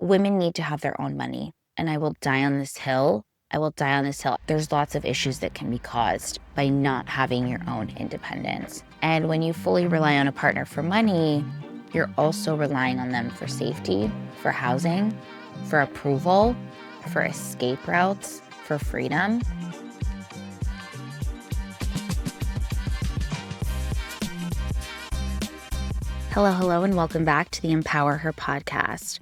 women need to have their own money, and I will die on this hill. I will die on this hill. There's lots of issues that can be caused by not having your own independence. And when you fully rely on a partner for money, you're also relying on them for safety, for housing, for approval, for escape routes, for freedom. Hello, and welcome back to the Empower Her podcast.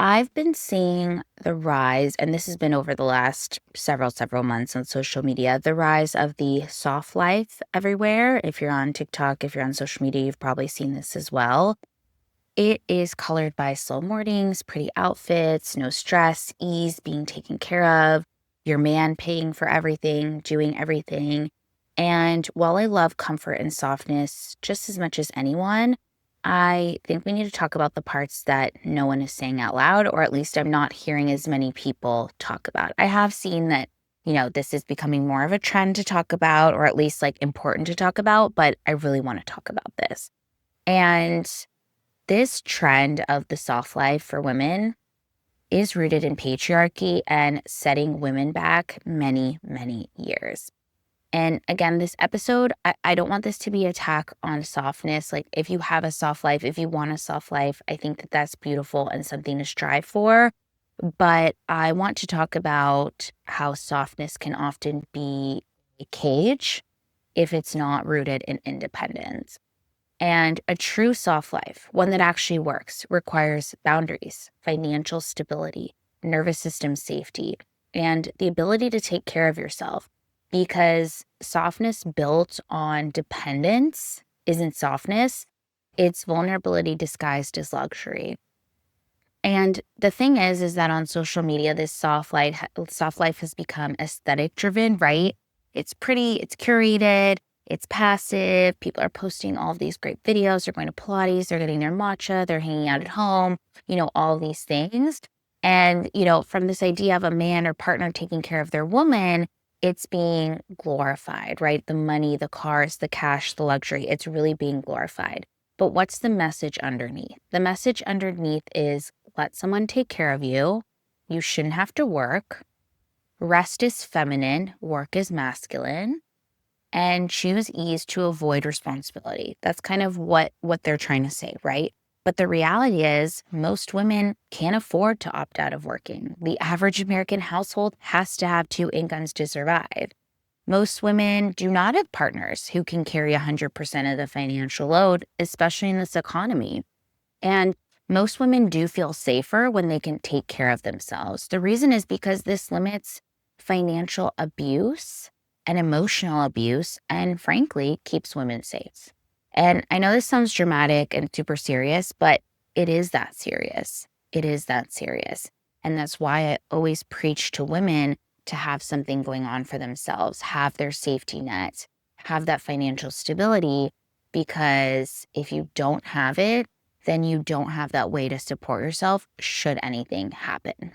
I've been seeing the rise, and this has been over the last several months on social media, the rise of the soft life everywhere. If you're on TikTok, if you're on social media, you've probably seen this as well. It is colored by slow mornings, pretty outfits, no stress, ease, being taken care of, your man paying for everything, doing everything. And while I love comfort and softness just as much as anyone, I think we need to talk about the parts that no one is saying out loud, or at least I'm not hearing as many people talk about. I have seen that, this is becoming more of a trend to talk about, or at least like important to talk about, but I really want to talk about this. And this trend of the soft life for women is rooted in patriarchy and setting women back many, many years. And again, this episode, I don't want this to be an attack on softness. Like, if you have a soft life, if you want a soft life, I think that that's beautiful and something to strive for. But I want to talk about how softness can often be a cage if it's not rooted in independence. And a true soft life, one that actually works, requires boundaries, financial stability, nervous system safety, and the ability to take care of yourself. Because softness built on dependence isn't softness, it's vulnerability disguised as luxury. And the thing is that on social media, this soft life has become aesthetic driven, right? It's pretty, it's curated, it's passive. People are posting all of these great videos. They're going to Pilates, they're getting their matcha, they're hanging out at home, all these things. And, from this idea of a man or partner taking care of their woman, it's being glorified, right? The money, the cars, the cash, the luxury, it's really being glorified. But what's the message underneath? The message underneath is let someone take care of you. You shouldn't have to work. Rest is feminine, work is masculine. And choose ease to avoid responsibility. That's kind of what they're trying to say, right? But the reality is most women can't afford to opt out of working. The average American household has to have 2 incomes to survive. Most women do not have partners who can carry 100% of the financial load, especially in this economy. And most women do feel safer when they can take care of themselves. The reason is because this limits financial abuse and emotional abuse, and frankly, keeps women safe. And I know this sounds dramatic and super serious, but it is that serious. It is that serious. And that's why I always preach to women to have something going on for themselves, have their safety net, have that financial stability, because if you don't have it, then you don't have that way to support yourself should anything happen.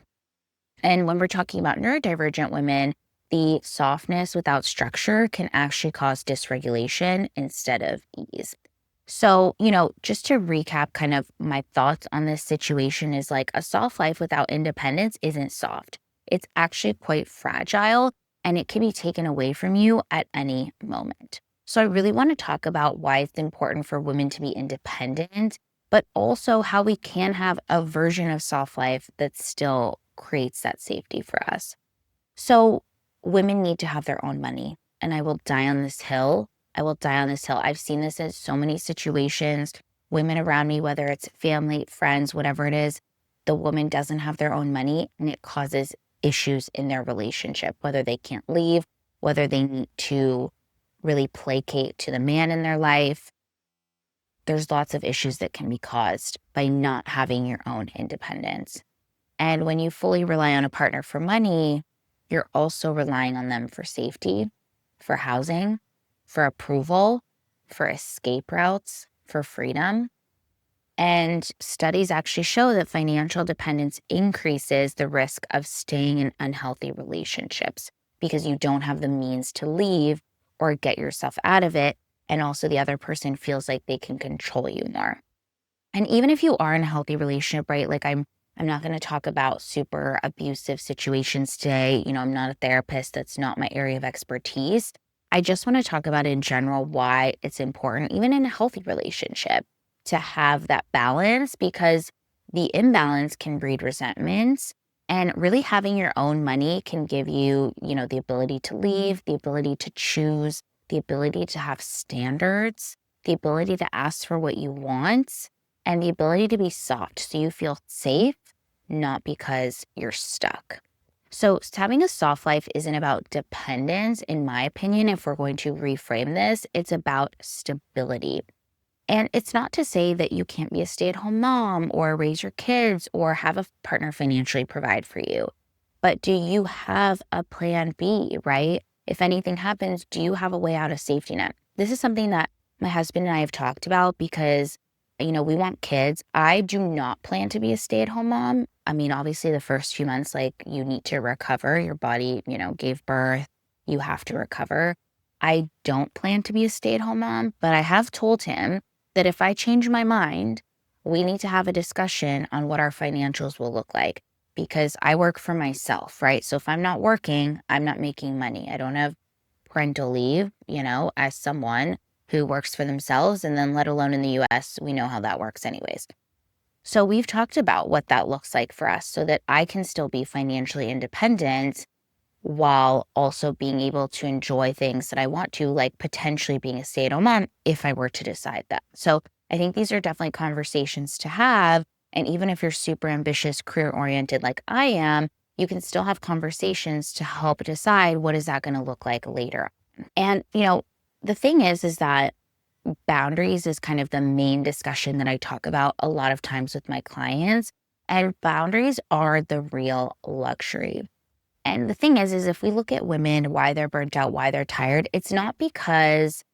And when we're talking about neurodivergent women, the softness without structure can actually cause dysregulation instead of ease. So, just to recap kind of my thoughts on this situation is like a soft life without independence isn't soft. It's actually quite fragile and it can be taken away from you at any moment. So I really want to talk about why it's important for women to be independent, but also how we can have a version of soft life that still creates that safety for us. So women need to have their own money, and I will die on this hill. I will die on this hill. I've seen this in so many situations. Women around me, whether it's family, friends, whatever it is, the woman doesn't have their own money and it causes issues in their relationship, whether they can't leave, whether they need to really placate to the man in their life. There's lots of issues that can be caused by not having your own independence. And when you fully rely on a partner for money, you're also relying on them for safety, for housing, for approval, for escape routes, for freedom. And studies actually show that financial dependence increases the risk of staying in unhealthy relationships because you don't have the means to leave or get yourself out of it. And also the other person feels like they can control you more. And even if you are in a healthy relationship, right? Like I'm I'm not going to talk about super abusive situations today. I'm not a therapist. That's not my area of expertise. I just want to talk about in general why it's important, even in a healthy relationship, to have that balance, because the imbalance can breed resentments. And really having your own money can give you, the ability to leave, the ability to choose, the ability to have standards, the ability to ask for what you want, and the ability to be soft so you feel safe, not because you're stuck. So having a soft life isn't about dependence, in my opinion. If we're going to reframe this, it's about stability. And it's not to say that you can't be a stay-at-home mom or raise your kids or have a partner financially provide for you. But do you have a plan B, right? If anything happens, do you have a way out of safety net? This is something that my husband and I have talked about because, we want kids. I do not plan to be a stay-at-home mom. I mean, obviously the first few months, like, you need to recover. Your body, gave birth. You have to recover. I don't plan to be a stay-at-home mom, but I have told him that if I change my mind, we need to have a discussion on what our financials will look like, because I work for myself, right? So if I'm not working, I'm not making money. I don't have parental leave, as someone who works for themselves. And then let alone in the US, we know how that works anyways. So we've talked about what that looks like for us so that I can still be financially independent while also being able to enjoy things that I want to, like potentially being a stay-at-home mom if I were to decide that. So I think these are definitely conversations to have. And even if you're super ambitious, career-oriented like I am, you can still have conversations to help decide what is that going to look like later. And, the thing is that boundaries is kind of the main discussion that I talk about a lot of times with my clients. And boundaries are the real luxury. And the thing is if we look at women, why they're burnt out, why they're tired, it's not because,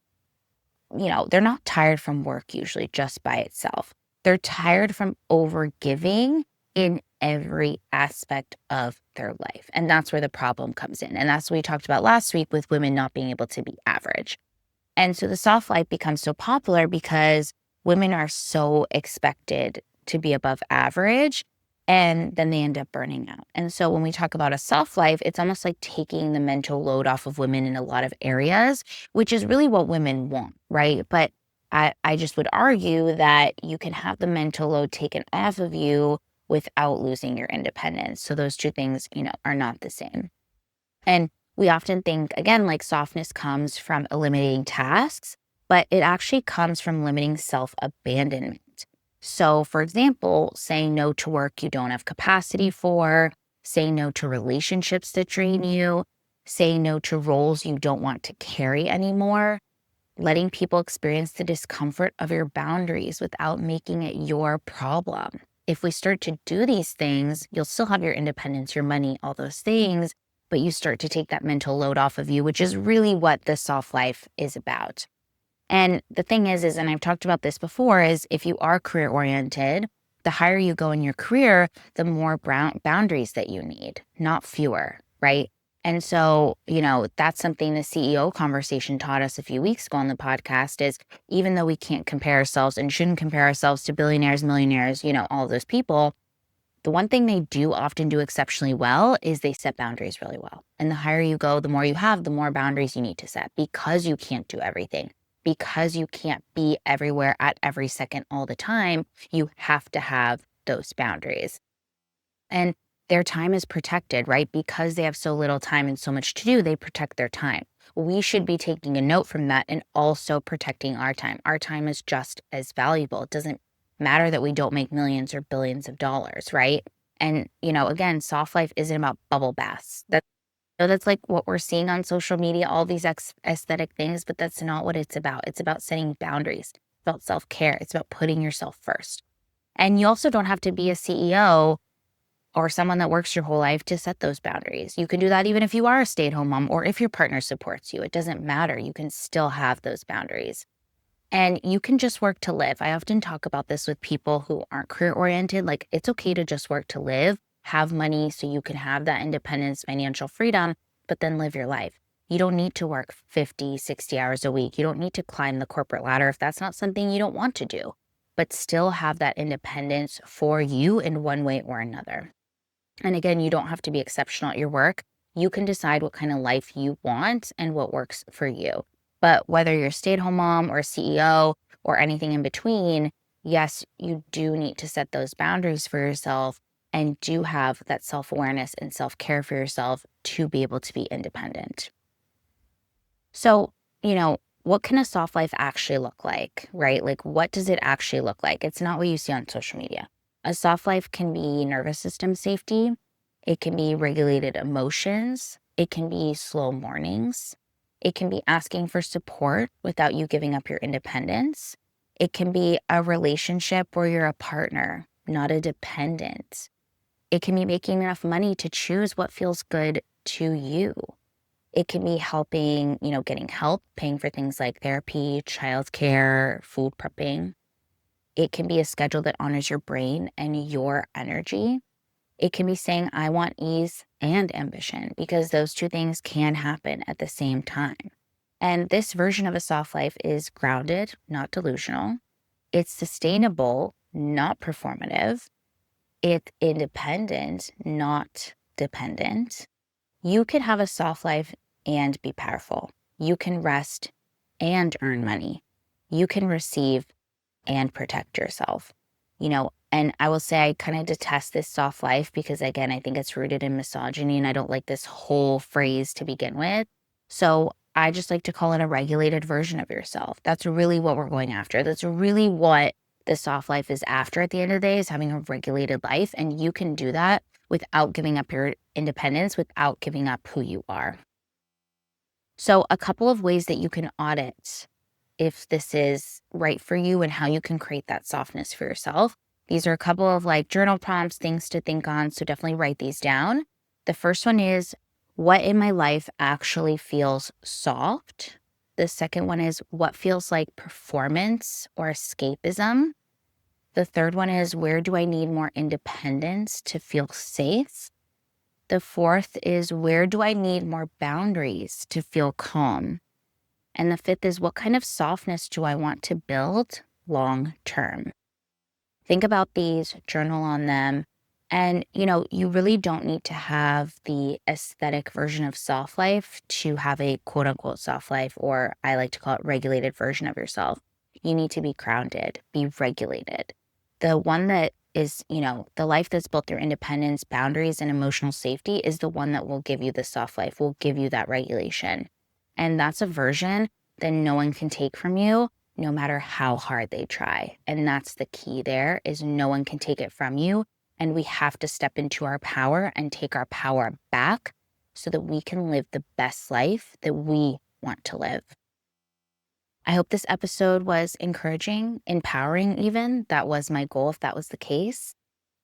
they're not tired from work usually just by itself. They're tired from overgiving in every aspect of their life. And that's where the problem comes in. And that's what we talked about last week with women not being able to be average. And so the soft life becomes so popular because women are so expected to be above average, and then they end up burning out. And so when we talk about a soft life, it's almost like taking the mental load off of women in a lot of areas, which is really what women want, right? But I just would argue that you can have the mental load taken off of you without losing your independence. So those two things, are not the same. And we often think, again, like softness comes from eliminating tasks, but it actually comes from limiting self-abandonment. So, for example, saying no to work you don't have capacity for, saying no to relationships that drain you, saying no to roles you don't want to carry anymore, letting people experience the discomfort of your boundaries without making it your problem. If we start to do these things, you'll still have your independence, your money, all those things, but you start to take that mental load off of you, which is really what the soft life is about. And the thing is, and I've talked about this before, is if you are career oriented, the higher you go in your career, the more boundaries that you need, not fewer, right? And so, that's something the CEO conversation taught us a few weeks ago on the podcast is, even though we can't compare ourselves and shouldn't compare ourselves to billionaires, millionaires, all those people, the one thing they do often do exceptionally well is they set boundaries really well. And the higher you go, the more you have, the more boundaries you need to set, because you can't do everything, because you can't be everywhere at every second all the time. You have to have those boundaries. And their time is protected, right? Because they have so little time and so much to do, they protect their time. We should be taking a note from that and also protecting our time. Our time is just as valuable. It doesn't matter that we don't make millions or billions of dollars, right? And, again, soft life isn't about bubble baths. That's like what we're seeing on social media, all these aesthetic things, but that's not what it's about. It's about setting boundaries. It's about self-care. It's about putting yourself first. And you also don't have to be a CEO or someone that works your whole life to set those boundaries. You can do that even if you are a stay-at-home mom or if your partner supports you. It doesn't matter. You can still have those boundaries. And you can just work to live. I often talk about this with people who aren't career-oriented. Like, it's okay to just work to live, have money so you can have that independence, financial freedom, but then live your life. You don't need to work 50, 60 hours a week. You don't need to climb the corporate ladder if that's not something you don't want to do. but still have that independence for you in one way or another. And again, you don't have to be exceptional at your work. You can decide what kind of life you want and what works for you. But whether you're a stay-at-home mom or a CEO or anything in between, yes, you do need to set those boundaries for yourself and do have that self-awareness and self-care for yourself to be able to be independent. So, what can a soft life actually look like, right? Like, what does it actually look like? It's not what you see on social media. A soft life can be nervous system safety. It can be regulated emotions. It can be slow mornings. It can be asking for support without you giving up your independence. It can be a relationship where you're a partner, not a dependent. It can be making enough money to choose what feels good to you. It can be helping, getting help, paying for things like therapy, childcare, food prepping. It can be a schedule that honors your brain and your energy. It can be saying, I want ease and ambition, because those two things can happen at the same time. And this version of a soft life is grounded, not delusional. It's sustainable, not performative. It's independent, not dependent. You could have a soft life and be powerful. You can rest and earn money. You can receive and protect yourself. And I will say I kind of detest this soft life because, again, I think it's rooted in misogyny and I don't like this whole phrase to begin with. So I just like to call it a regulated version of yourself. That's really what we're going after. That's really what the soft life is after at the end of the day, is having a regulated life. And you can do that without giving up your independence, without giving up who you are. So a couple of ways that you can audit if this is right for you and how you can create that softness for yourself. These are a couple of journal prompts, things to think on. So definitely write these down. The first one is, what in my life actually feels soft? The second one is, what feels like performance or escapism? The third one is, where do I need more independence to feel safe? The fourth is, where do I need more boundaries to feel calm? And the fifth is, what kind of softness do I want to build long term? Think about these, journal on them. And, you really don't need to have the aesthetic version of soft life to have a quote unquote soft life, or I like to call it regulated version of yourself. You need to be grounded, be regulated. The one that is, the life that's built through independence, boundaries, and emotional safety is the one that will give you the soft life, will give you that regulation. And that's a version that no one can take from you, no matter how hard they try. And that's the key there, is no one can take it from you. And we have to step into our power and take our power back so that we can live the best life that we want to live. I hope this episode was encouraging, empowering even. That was my goal if that was the case.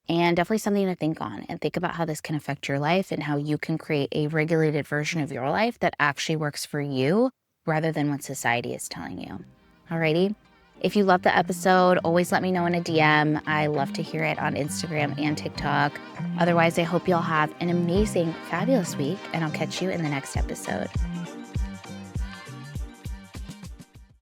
And definitely something to think on, and think about how this can affect your life and how you can create a regulated version of your life that actually works for you rather than what society is telling you. Alrighty. If you love the episode, always let me know in a DM. I love to hear it on Instagram and TikTok. Otherwise, I hope you'll have an amazing, fabulous week, and I'll catch you in the next episode.